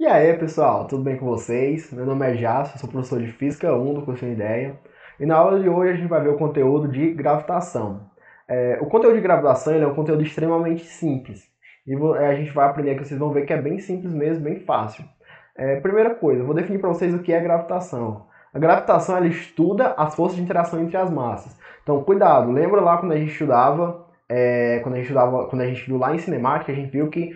E aí, pessoal, tudo bem com vocês? Meu nome é Jássio, sou professor de Física 1 do curso Ideia. E na aula de hoje a gente vai ver o conteúdo de gravitação. O conteúdo de gravitação ele é um conteúdo extremamente simples. E a gente vai aprender aqui, vocês vão ver que é bem simples mesmo, bem fácil. Primeira coisa, eu vou definir para vocês o que é gravitação. A gravitação ela estuda as forças de interação entre as massas. Então, cuidado, lembra lá quando a gente estudava, quando a gente viu lá em cinemática, a gente viu que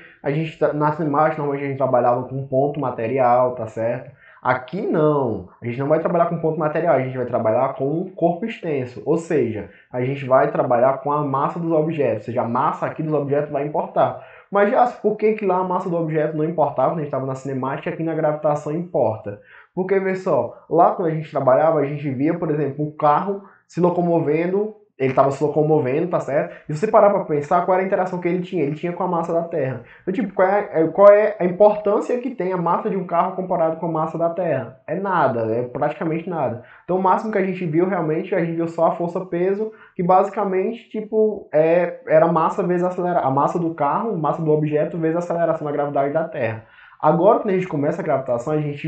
na cinemática normalmente a gente trabalhava com ponto material, tá certo? Aqui não, a gente não vai trabalhar com ponto material, a gente vai trabalhar com um corpo extenso, ou seja, a gente vai trabalhar com a massa dos objetos, ou seja, a massa aqui dos objetos vai importar. Mas já, por que lá a massa do objeto não importava quando a gente estava na cinemática e aqui na gravitação importa? Porque, vê só, lá quando a gente trabalhava, a gente via, por exemplo, um carro se locomovendo, ele estava se locomovendo, tá certo? E se você parar para pensar, qual era a interação que ele tinha? Ele tinha com a massa da Terra. Então, tipo, qual é a importância que tem a massa de um carro comparado com a massa da Terra? É nada, é praticamente nada. Então, o máximo que a gente viu realmente, a gente viu só a força-peso, que basicamente, tipo, era massa vezes aceleração. A massa do carro, massa do objeto vezes a aceleração da gravidade da Terra. Agora, quando a gente começa a gravitação, a gente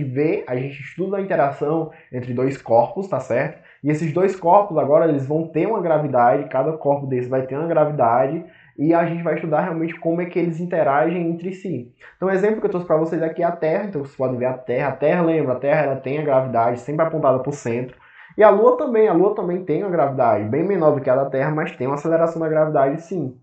estuda a interação entre dois corpos, tá certo? E esses dois corpos agora eles vão ter uma gravidade, cada corpo desses vai ter uma gravidade, e a gente vai estudar realmente como é que eles interagem entre si. Então, o exemplo que eu trouxe para vocês aqui é a Terra. Então, vocês podem ver a Terra. A Terra, lembra, a Terra ela tem a gravidade sempre apontada para o centro. E a Lua também tem uma gravidade, bem menor do que a da Terra, mas tem uma aceleração da gravidade sim.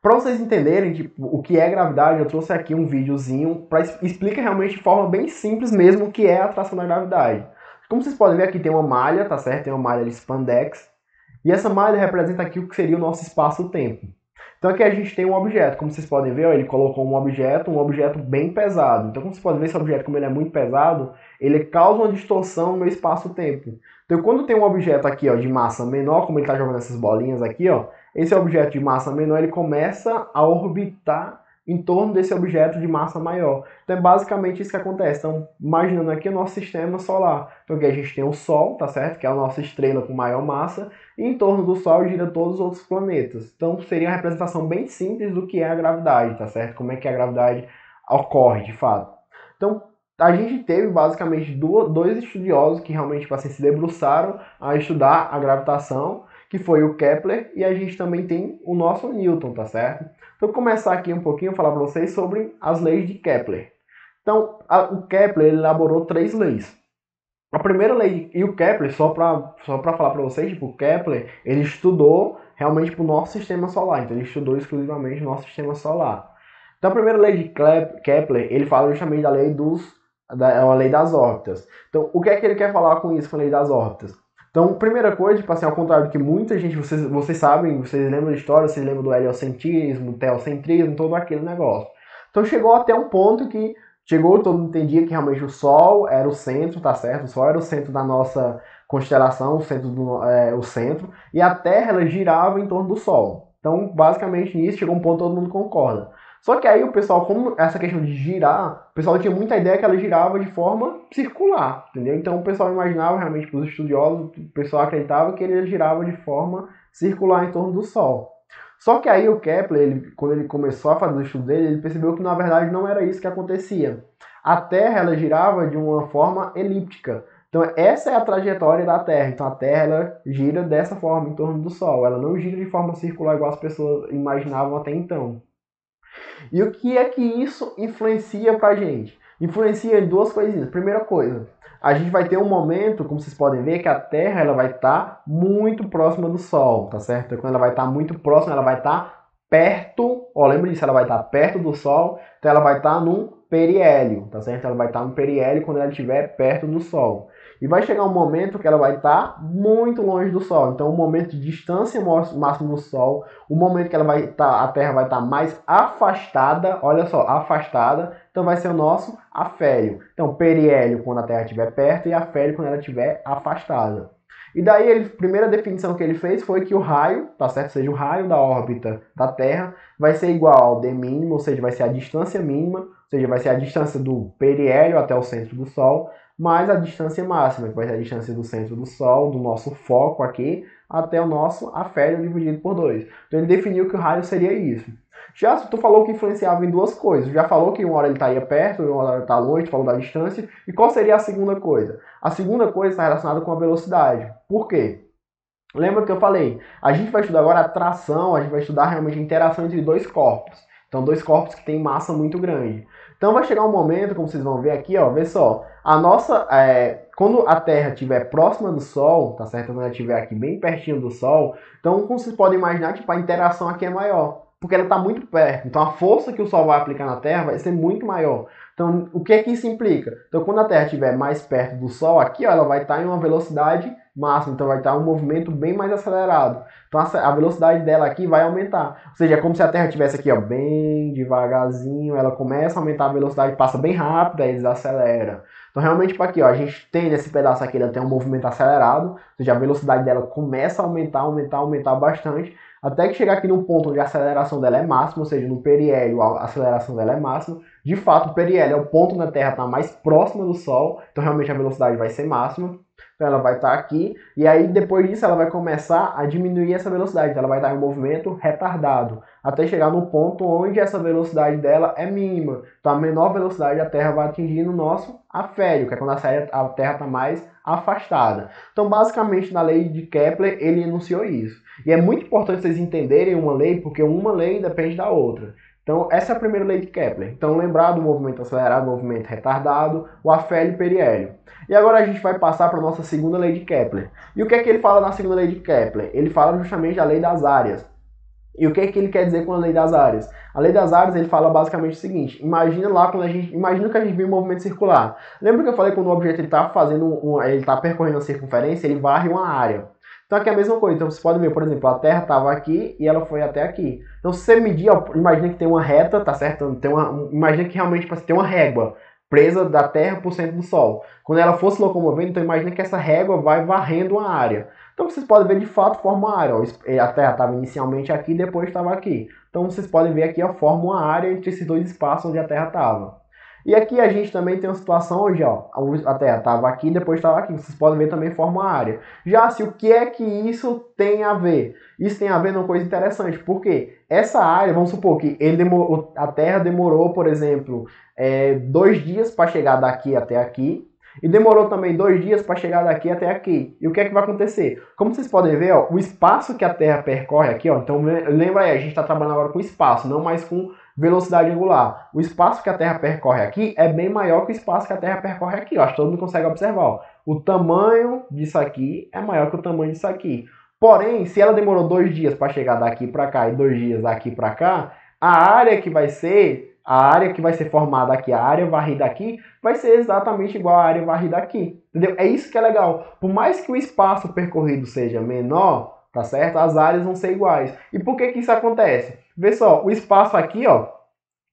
Para vocês entenderem tipo, o que é gravidade, eu trouxe aqui um videozinho para explicar realmente de forma bem simples mesmo o que é a atração da gravidade. Como vocês podem ver aqui tem uma malha, tá certo? Tem uma malha de spandex. E essa malha representa aqui o que seria o nosso espaço-tempo. Então aqui a gente tem um objeto, como vocês podem ver, ó, ele colocou um objeto bem pesado. Então como vocês podem ver, esse objeto, como ele é muito pesado, ele causa uma distorção no espaço-tempo. Então quando tem um objeto aqui ó, de massa menor, como ele está jogando essas bolinhas aqui, ó, esse objeto de massa menor ele começa a orbitar em torno desse objeto de massa maior. Então é basicamente isso que acontece. Então, imaginando aqui o nosso sistema solar. Então aqui a gente tem o Sol, tá certo? Que é a nossa estrela com maior massa. E em torno do Sol gira todos os outros planetas. Então seria uma representação bem simples do que é a gravidade, tá certo? Como é que a gravidade ocorre, de fato. Então, a gente teve basicamente dois estudiosos que realmente tipo assim, se debruçaram a estudar a gravitação, que foi o Kepler, e a gente também tem o nosso Newton, tá certo? Então, vou começar aqui um pouquinho a falar para vocês sobre as leis de Kepler. Então, o Kepler elaborou 3 leis. A primeira lei, e o Kepler, só para falar para vocês, tipo, o Kepler, ele estudou realmente para o nosso sistema solar, então ele estudou exclusivamente o nosso sistema solar. Então, a primeira lei de Kepler, ele fala justamente da lei a lei das órbitas. Então, o que é que ele quer falar com isso, com a lei das órbitas? Então, primeira coisa, tipo assim, ao contrário do que muita gente, vocês sabem, vocês lembram da história, vocês lembram do heliocentrismo, do teocentrismo, todo aquele negócio. Então, chegou até um ponto que todo mundo entendia que realmente o Sol era o centro, tá certo? O Sol era o centro da nossa constelação, o centro, e a Terra ela girava em torno do Sol. Então, basicamente nisso, chegou um ponto que todo mundo concorda. Só que aí o pessoal, como essa questão de girar, o pessoal tinha muita ideia que ela girava de forma circular, entendeu? Então o pessoal imaginava realmente, para os estudiosos, o pessoal acreditava que ele girava de forma circular em torno do Sol. Só que aí o Kepler, quando ele começou a fazer o estudo dele, ele percebeu que na verdade não era isso que acontecia. A Terra ela girava de uma forma elíptica. Então essa é a trajetória da Terra. Então a Terra ela gira dessa forma em torno do Sol. Ela não gira de forma circular igual as pessoas imaginavam até então. E o que é que isso influencia pra gente? Influencia em duas coisinhas. Primeira coisa, a gente vai ter um momento, como vocês podem ver, que a Terra ela vai estar muito próxima do Sol, tá certo? Quando ela vai estar muito próxima, ela vai estar perto, ó, lembra disso, ela vai estar perto do Sol, então ela vai estar num periélio, tá certo? Ela vai estar no periélio quando ela estiver perto do Sol. E vai chegar um momento que ela vai estar muito longe do Sol. Então, o momento de distância máxima do Sol, o momento que ela vai estar, a Terra vai estar mais afastada, olha só, afastada, então vai ser o nosso afélio. Então, periélio quando a Terra estiver perto e afélio quando ela estiver afastada. E daí, a primeira definição que ele fez foi que o raio, tá certo? Ou seja, o raio da órbita da Terra vai ser igual ao d mínimo, ou seja, vai ser a distância mínima, ou seja, vai ser a distância do periélio até o centro do Sol, mais a distância máxima, que vai ser a distância do centro do Sol, do nosso foco aqui, até o nosso afélio dividido por 2. Então ele definiu que o raio seria isso. Já se tu falou que influenciava em duas coisas, já falou que uma hora ele estaria perto, uma hora ele está longe, tu falou da distância, e qual seria a segunda coisa? A segunda coisa está relacionada com a velocidade. Por quê? Lembra que eu falei? A gente vai estudar agora a tração, a gente vai estudar realmente a interação entre dois corpos. Então, dois corpos que têm massa muito grande. Então, vai chegar um momento, como vocês vão ver aqui, ó, vê só. Quando a Terra estiver próxima do Sol, tá certo? Quando ela estiver aqui bem pertinho do Sol, então, como vocês podem imaginar, tipo, a interação aqui é maior. Porque ela está muito perto. Então, a força que o Sol vai aplicar na Terra vai ser muito maior. Então, o que é que isso implica? Então, quando a Terra estiver mais perto do Sol, aqui, ó, ela vai estar em uma velocidade máxima, então vai estar um movimento bem mais acelerado. Então a velocidade dela aqui vai aumentar. Ou seja, é como se a Terra estivesse aqui, ó, bem devagarzinho, ela começa a aumentar a velocidade, passa bem rápido, aí desacelera. Então realmente para aqui, ó, a gente tem nesse pedaço aqui, ela tem um movimento acelerado, ou seja, a velocidade dela começa a aumentar bastante, até que chegar aqui num ponto onde a aceleração dela é máxima, ou seja, no periélio a aceleração dela é máxima. De fato, o periélio é o ponto onde a Terra está mais próxima do Sol, então realmente a velocidade vai ser máxima. Então ela vai estar aqui, e aí depois disso ela vai começar a diminuir essa velocidade. Então ela vai estar em um movimento retardado, até chegar no ponto onde essa velocidade dela é mínima. Então a menor velocidade a Terra vai atingir no nosso afélio, que é quando a Terra está mais afastada. Então basicamente na lei de Kepler ele enunciou isso. E é muito importante vocês entenderem uma lei, porque uma lei depende da outra. Então, essa é a primeira lei de Kepler. Então, lembrar do movimento acelerado, movimento retardado, o afélio e o periélio. E agora a gente vai passar para a nossa segunda lei de Kepler. E o que é que ele fala na segunda lei de Kepler? Ele fala justamente da lei das áreas. E o que é que ele quer dizer com a lei das áreas? A lei das áreas, ele fala basicamente o seguinte: imagina que a gente viu um movimento circular. Lembra que eu falei quando o objeto ele está percorrendo a circunferência, ele varre uma área. Então aqui é a mesma coisa. Então você pode ver, por exemplo, a Terra estava aqui e ela foi até aqui. Então se você medir, ó, imagina que tem uma reta, tá certo? Imagina que realmente tem uma régua presa da Terra por centro do Sol. Quando ela for se locomovendo, então imagina que essa régua vai varrendo uma área. Então vocês podem ver de fato forma uma área. Ó, a Terra estava inicialmente aqui, depois estava aqui. Então vocês podem ver aqui, ó, forma uma área entre esses dois espaços onde a Terra estava. E aqui a gente também tem uma situação onde ó, a Terra estava aqui, depois estava aqui. Vocês podem ver também forma uma área. Já se o que é que isso tem a ver? Isso tem a ver numa coisa interessante. Porque essa área, vamos supor que a Terra demorou, por exemplo, 2 dias para chegar daqui até aqui. E demorou também 2 dias para chegar daqui até aqui. E o que é que vai acontecer? Como vocês podem ver, ó, o espaço que a Terra percorre aqui, ó, então lembra aí, a gente está trabalhando agora com espaço, não mais com velocidade angular. O espaço que a Terra percorre aqui é bem maior que o espaço que a Terra percorre aqui. Ó, acho que todo mundo consegue observar. Ó. O tamanho disso aqui é maior que o tamanho disso aqui. Porém, se ela demorou 2 dias para chegar daqui para cá e 2 dias daqui para cá, a área que vai ser formada aqui, a área varrida aqui, vai ser exatamente igual à área varrida aqui, entendeu? É isso que é legal. Por mais que o espaço percorrido seja menor, tá certo? As áreas vão ser iguais. E por que que isso acontece? Vê só, o espaço aqui, ó,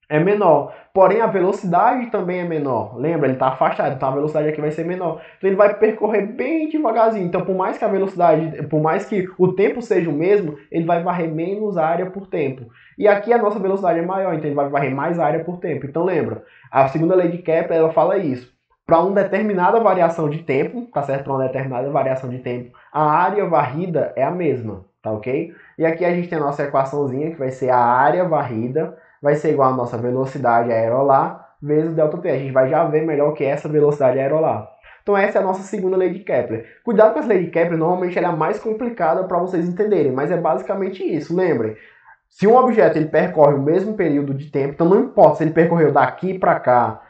é menor, porém a velocidade também é menor. Lembra, ele está afastado, então a velocidade aqui vai ser menor. Então ele vai percorrer bem devagarzinho. Então por mais que o tempo seja o mesmo, ele vai varrer menos área por tempo. E aqui a nossa velocidade é maior, então ele vai varrer mais área por tempo. Então lembra, a segunda lei de Kepler, ela fala isso. Para uma determinada variação de tempo, tá certo? Para uma determinada variação de tempo, a área varrida é a mesma, tá ok? E aqui a gente tem a nossa equaçãozinha, que vai ser a área varrida vai ser igual a nossa velocidade aerolar vezes o ΔT. A gente vai já ver melhor o que é essa velocidade aerolar. Então essa é a nossa segunda lei de Kepler. Cuidado com essa lei de Kepler, normalmente ela é mais complicada para vocês entenderem, mas é basicamente isso. Lembrem, se um objeto ele percorre o mesmo período de tempo, então não importa se ele percorreu daqui para cá,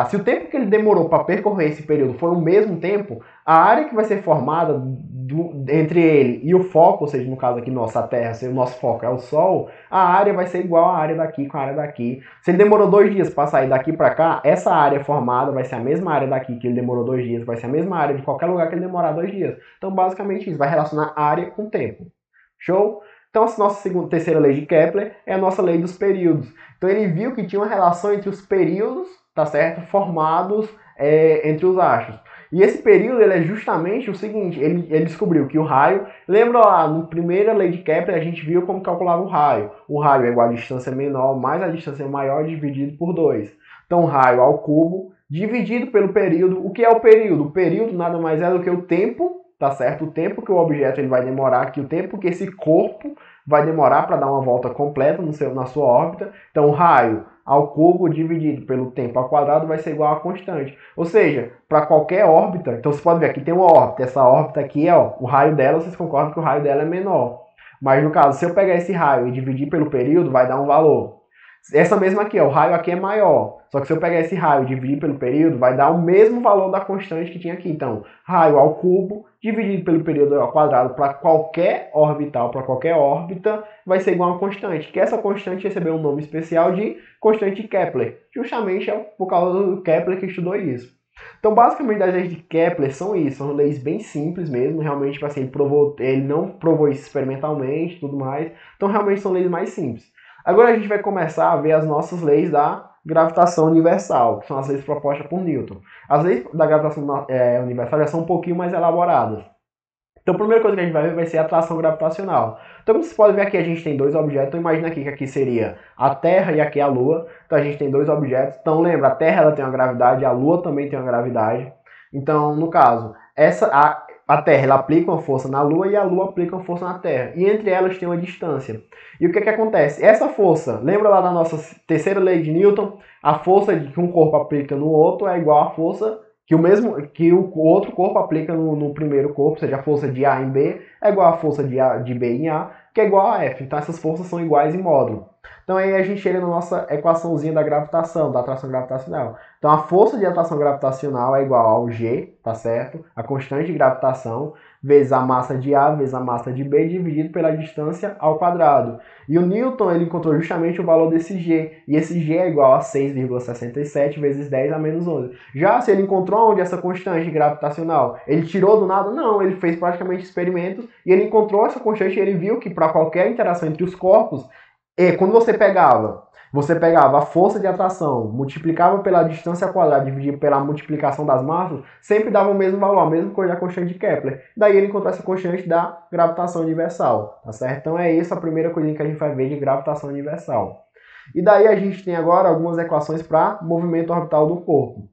se o tempo que ele demorou para percorrer esse período for o mesmo tempo, a área que vai ser formada entre ele e o foco, ou seja, no caso aqui nossa Terra, o nosso foco é o Sol, a área vai ser igual à área daqui com a área daqui. Se ele demorou 2 dias para sair daqui para cá, essa área formada vai ser a mesma área daqui que ele demorou 2 dias, vai ser a mesma área de qualquer lugar que ele demorar 2 dias. Então basicamente isso, vai relacionar área com tempo. Show? Então, a nossa terceira lei de Kepler é a nossa lei dos períodos. Então, ele viu que tinha uma relação entre os períodos, tá certo? Formados entre os astros. E esse período ele é justamente o seguinte, ele descobriu que o raio, lembra lá, na primeira lei de Kepler a gente viu como calculava o raio. O raio é igual a distância menor mais a distância maior dividido por 2. Então, raio ao cubo dividido pelo período. O que é o período? O período nada mais é do que o tempo, tá certo? O tempo que o objeto ele vai demorar aqui, o tempo que esse corpo vai demorar para dar uma volta completa na sua órbita. Então, o raio ao cubo dividido pelo tempo ao quadrado vai ser igual a constante. Ou seja, para qualquer órbita, então você pode ver aqui tem uma órbita, essa órbita aqui, ó, o raio dela, vocês concordam que o raio dela é menor. Mas no caso, se eu pegar esse raio e dividir pelo período, vai dar um valor. Essa mesma aqui, ó, o raio aqui é maior. Só que se eu pegar esse raio e dividir pelo período, vai dar o mesmo valor da constante que tinha aqui. Então, raio ao cubo dividido pelo período ao quadrado para qualquer orbital, para qualquer órbita, vai ser igual a uma constante. Que essa constante recebeu um nome especial de constante de Kepler. Justamente por causa do Kepler que estudou isso. Então, basicamente, as leis de Kepler são isso. São leis bem simples mesmo. Realmente, tipo assim, ele não provou isso experimentalmente e tudo mais. Então, realmente, são leis mais simples. Agora a gente vai começar a ver as nossas leis da gravitação universal, que são as leis propostas por Newton. As leis da gravitação universal já são um pouquinho mais elaboradas. Então a primeira coisa que a gente vai ver vai ser a atração gravitacional. Então como vocês podem ver aqui, a gente tem dois objetos. Então imagina aqui que aqui seria a Terra e aqui a Lua. Então a gente tem dois objetos. Então lembra, a Terra ela tem uma gravidade, a Lua também tem uma gravidade. Então no caso, a Terra ela aplica uma força na Lua e a Lua aplica uma força na Terra. E entre elas tem uma distância. E o que acontece? Essa força, lembra lá da nossa terceira lei de Newton? A força que um corpo aplica no outro é igual à força que o outro corpo aplica no primeiro corpo, ou seja, a força de A em B é igual à força de B em A, que é igual a F. Então essas forças são iguais em módulo. Então aí a gente chega na nossa equaçãozinha da gravitação, da atração gravitacional. Então a força de atração gravitacional é igual ao G, tá certo? A constante de gravitação, vezes a massa de A, vezes a massa de B, dividido pela distância ao quadrado. E o Newton ele encontrou justamente o valor desse G. E esse G é igual a 6,67 vezes 10 a menos 11. Já se ele encontrou onde essa constante gravitacional, ele tirou do nada? Não, ele fez praticamente experimentos e ele encontrou essa constante e ele viu que para qualquer interação entre os corpos, quando você pegava a força de atração, multiplicava pela distância quadrada, dividido pela multiplicação das massas, sempre dava o mesmo valor, a mesma coisa da constante de Kepler. Daí ele encontrou essa constante da gravitação universal, tá certo? Então é isso a primeira coisinha que a gente vai ver de gravitação universal. E daí a gente tem agora algumas equações para movimento orbital do corpo.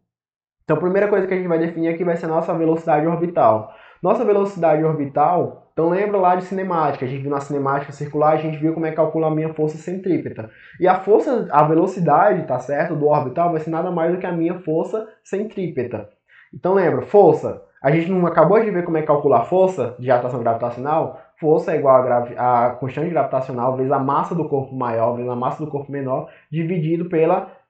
Então a primeira coisa que a gente vai definir aqui vai ser a nossa velocidade orbital. Nossa velocidade orbital, então lembra lá de cinemática, a gente viu na cinemática circular, a gente viu como é que calcula a minha força centrípeta. E a velocidade, tá certo, do orbital vai ser nada mais do que a minha força centrípeta. Então lembra, força, a gente não acabou de ver como é que calcula a força de atração gravitacional? Força é igual a constante gravitacional vezes a massa do corpo maior vezes a massa do corpo menor, dividido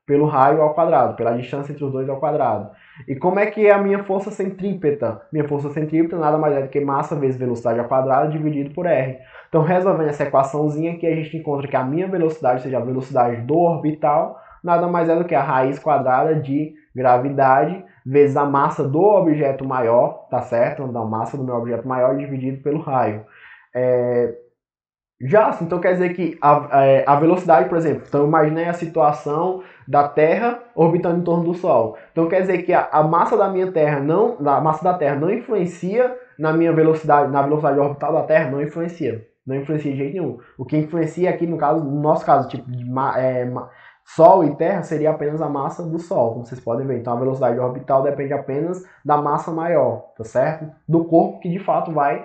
pelo raio ao quadrado, pela distância entre os dois ao quadrado. E como é que é a minha força centrípeta? Minha força centrípeta nada mais é do que massa vezes velocidade ao quadrado dividido por R. Então, resolvendo essa equaçãozinha aqui, a gente encontra que a minha velocidade, ou seja, a velocidade do orbital, nada mais é do que a raiz quadrada de gravidade vezes a massa do objeto maior, tá certo? Então, a massa do meu objeto maior dividido pelo raio. Então quer dizer que a velocidade, por exemplo, então imaginei a situação da Terra orbitando em torno do Sol. Então quer dizer que a massa da minha Terra a massa da Terra não influencia na minha velocidade, na velocidade orbital da Terra, não influencia. Não influencia de jeito nenhum. O que influencia aqui, no nosso caso, tipo de Sol e Terra, seria apenas a massa do Sol, como vocês podem ver. Então a velocidade orbital depende apenas da massa maior, tá certo? Do corpo que de fato vai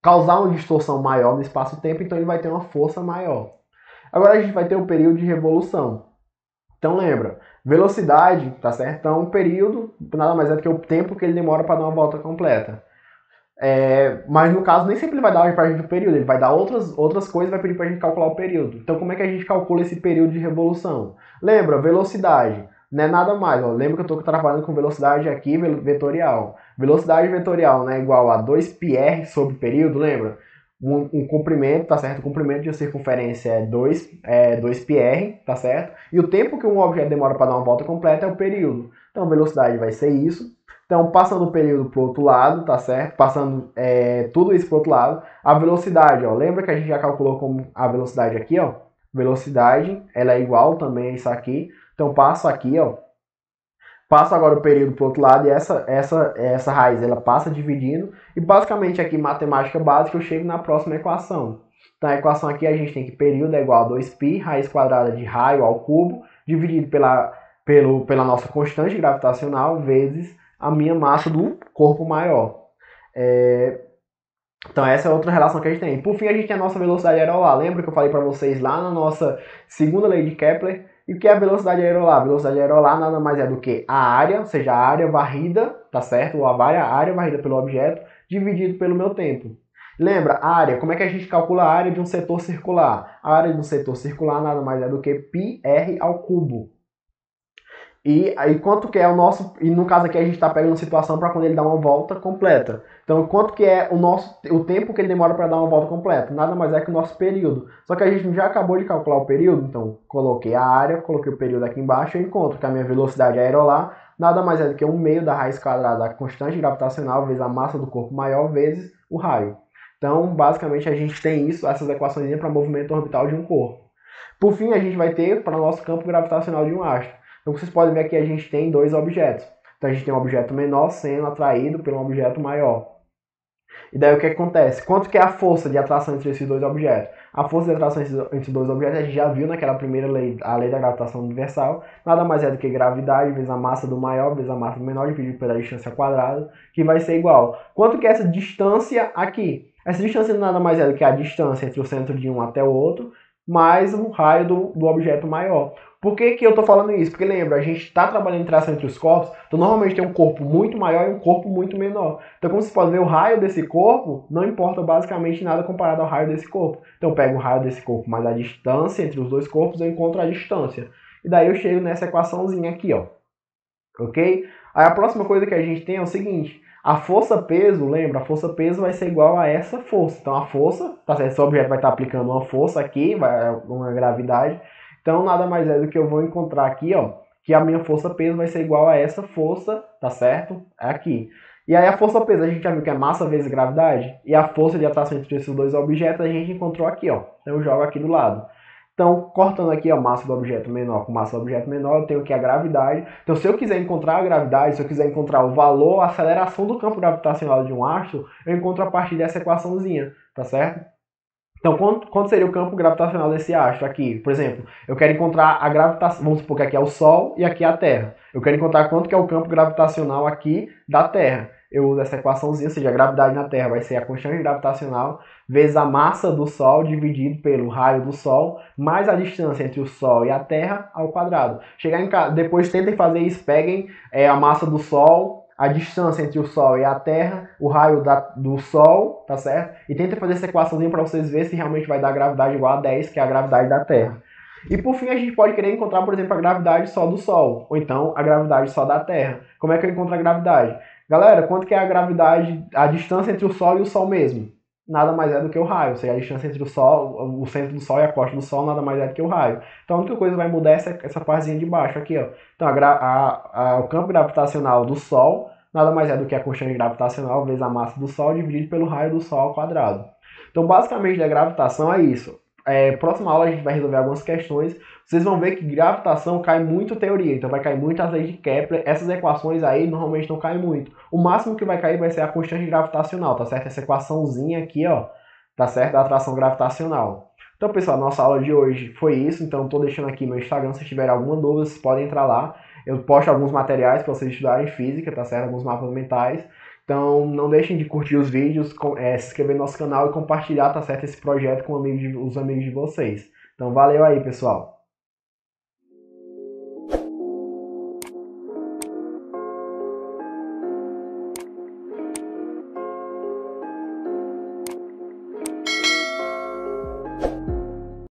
causar uma distorção maior no espaço-tempo, então ele vai ter uma força maior. Agora a gente vai ter o período de revolução. Então lembra, velocidade, tá certo? Então um período nada mais é do que o tempo que ele demora para dar uma volta completa. Mas no caso nem sempre ele vai dar para a gente o período, ele vai dar outras coisas e vai pedir para a gente calcular o período. Então como é que a gente calcula esse período de revolução? Lembra, velocidade. Não é nada mais, ó. Lembra que eu estou trabalhando com velocidade aqui vetorial. Velocidade vetorial, né, é igual a 2πr sobre período, lembra? Um comprimento, tá certo? O comprimento de uma circunferência é 2πr, tá certo? E o tempo que um objeto demora para dar uma volta completa é o período. Então a velocidade vai ser isso. Então, passando o período para o outro lado, tá certo? Passando tudo isso para o outro lado. A velocidade, ó, lembra que a gente já calculou como a velocidade aqui, ó? Velocidade, ela é igual também a isso aqui. Então, passo aqui, ó. Passo agora o período para o outro lado e essa raiz, ela passa dividindo. E basicamente aqui, matemática básica, eu chego na próxima equação. Então, a equação aqui, a gente tem que período é igual a 2π, raiz quadrada de raio ao cubo, dividido pela nossa constante gravitacional, vezes a minha massa do corpo maior. Então essa é outra relação que a gente tem. Por fim, a gente tem a nossa velocidade aerolar. Lembra que eu falei para vocês lá na nossa segunda lei de Kepler? E o que é a velocidade aerolar? A velocidade aerolar nada mais é do que a área, ou seja, a área varrida, tá certo? Ou a área varrida pelo objeto, dividido pelo meu tempo. Lembra, a área, como é que a gente calcula a área de um setor circular? A área de um setor circular nada mais é do que πr ao cubo. E aí quanto que é o nosso, e no caso aqui a gente está pegando situação para quando ele dá uma volta completa. Então quanto que é o tempo que ele demora para dar uma volta completa? Nada mais é que o nosso período. Só que a gente já acabou de calcular o período, então coloquei a área, coloquei o período aqui embaixo, eu encontro que a minha velocidade aerolar nada mais é do que 1/2 da raiz quadrada da constante gravitacional vezes a massa do corpo maior vezes o raio. Então basicamente a gente tem isso, essas equações para movimento orbital de um corpo. Por fim, a gente vai ter para o nosso campo gravitacional de um astro. Então vocês podem ver que a gente tem dois objetos. Então a gente tem um objeto menor sendo atraído por um objeto maior. E daí o que acontece? Quanto que é a força de atração entre esses dois objetos? A força de atração entre dois objetos a gente já viu naquela primeira lei, a lei da gravitação universal. Nada mais é do que gravidade vezes a massa do maior vezes a massa do menor dividido pela distância quadrada, que vai ser igual. Quanto que é essa distância aqui? Essa distância nada mais é do que a distância entre o centro de um até o outro, mais o raio do objeto maior. Por que eu estou falando isso? Porque lembra, a gente está trabalhando em interação entre os corpos, então normalmente tem um corpo muito maior e um corpo muito menor. Então como você pode ver, o raio desse corpo não importa basicamente nada comparado ao raio desse corpo. Então eu pego o raio desse corpo mais a distância entre os dois corpos, eu encontro a distância. E daí eu chego nessa equaçãozinha aqui, ó. Ok? Aí a próxima coisa que a gente tem é o seguinte, a força-peso, lembra, a força-peso vai ser igual a essa força. Então a força, tá certo? Esse objeto vai estar aplicando uma força aqui, uma gravidade. Então nada mais é do que eu vou encontrar aqui, ó, que a minha força-peso vai ser igual a essa força, tá certo? Aqui. E aí a força-peso, a gente já viu que é massa vezes gravidade, e a força de atração entre esses dois objetos a gente encontrou aqui, ó. Então eu jogo aqui do lado. Então, cortando aqui a massa do objeto menor com massa do objeto menor, eu tenho aqui a gravidade. Então, se eu quiser encontrar a gravidade, se eu quiser encontrar o valor, a aceleração do campo gravitacional de um astro, eu encontro a partir dessa equaçãozinha, tá certo? Então, quanto seria o campo gravitacional desse astro aqui? Por exemplo, eu quero encontrar a gravitação, vamos supor que aqui é o Sol e aqui é a Terra. Eu quero encontrar quanto que é o campo gravitacional aqui da Terra. Eu uso essa equaçãozinha, ou seja, a gravidade na Terra vai ser a constante gravitacional vezes a massa do Sol dividido pelo raio do Sol, mais a distância entre o Sol e a Terra ao quadrado. Chegar em casa, depois tentem fazer isso, peguem a massa do Sol, a distância entre o Sol e a Terra, o raio do Sol, tá certo? E tenta fazer essa equaçãozinha para vocês verem se realmente vai dar gravidade igual a 10, que é a gravidade da Terra. E por fim a gente pode querer encontrar, por exemplo, a gravidade só do Sol, ou então a gravidade só da Terra. Como é que eu encontro a gravidade? Galera, quanto que é a gravidade, a distância entre o Sol e o Sol mesmo? Nada mais é do que o raio, ou seja, a distância entre o Sol, o centro do Sol e a costa do Sol nada mais é do que o raio. Então a única coisa que vai mudar é essa partezinha de baixo aqui, ó. Então o campo gravitacional do Sol nada mais é do que a constante gravitacional vezes a massa do Sol dividido pelo raio do Sol ao quadrado. Então basicamente a gravitação é isso. Próxima aula a gente vai resolver algumas questões. Vocês vão ver que gravitação cai muito teoria, então vai cair muito as leis de Kepler. Essas equações aí normalmente não caem muito. O máximo que vai cair vai ser a constante gravitacional, tá certo? Essa equaçãozinha aqui, ó, tá certo? Da atração gravitacional. Então, pessoal, nossa aula de hoje foi isso. Então, estou deixando aqui meu Instagram. Se tiverem alguma dúvida, vocês podem entrar lá. Eu posto alguns materiais para vocês estudarem física, tá certo? Alguns mapas mentais. Então, não deixem de curtir os vídeos, se inscrever no nosso canal e compartilhar, tá certo? Esse projeto com os amigos de vocês. Então, valeu aí, pessoal!